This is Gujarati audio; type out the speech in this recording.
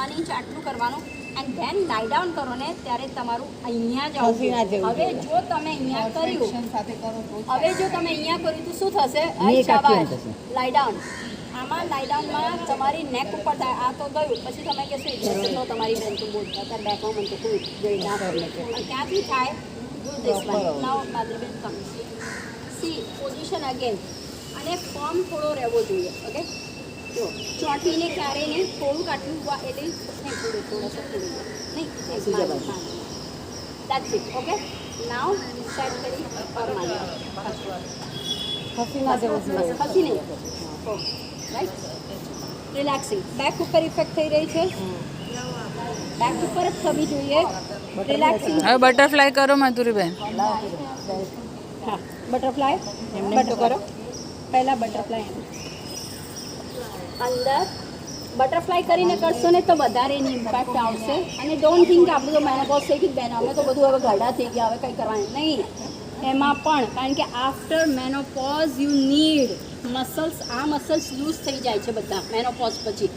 1 ઇંચ આટલું કરવાનું એન્ડ ધેન લાઈ ડાઉન કરો ને ત્યારે તમારું અહીંયા જ આવશે. હવે જો તમે અહીંયા કર્યું તો શું થશે? લાઈ ડાઉન. આમાં લાઈ ડાઉનમાં તમારી નેક ઉપર થાય. આ તો ગયું પછી તમે કહેશો તો તમારી બેન તો બોલ અત્યારે બેકમાં મને તો કોઈ જોઈ ના કરે. ક્યાંથી થાય? Do this one. નાઉ માધુરીબેન કમ સી પોઝિશન અગેન. અને ફોર્મ થોડો રહેવો જોઈએ. ઓકે, જો ચોટીને ક્યારે નહીં, થોડુંક આટલું એટલે નહીં, થોડુંસા નહીં that's it. Okay, now set કરી હસી નહીં. Right, relaxing. બેક ઉપર ઇફેક્ટ થઈ રહી છે, બેક ઉપર જ થવી જોઈએ. રિલેક્સિંગ. હવે બટરફ્લાય કરો માધુરીબેન. હા, બટરફ્લાય એમને કરો. પહેલાં બટરફ્લાય અંદર બટરફ્લાય કરીને કરશો ને તો વધારે એની ઇમ્પેક્ટ આવશે. અને ડોન્ટ થિંક આપણે તો મેનોપોઝ થઈ ગઈ બેન, અમે તો બધું હવે ગરડા થઈ ગયા, હવે કંઈ કરવાનું નહીં. એમાં પણ કારણ કે after menopause you need muscles, આ મસલ્સ લૂઝ થઈ જાય છે બધા મેનોપોઝ પછી.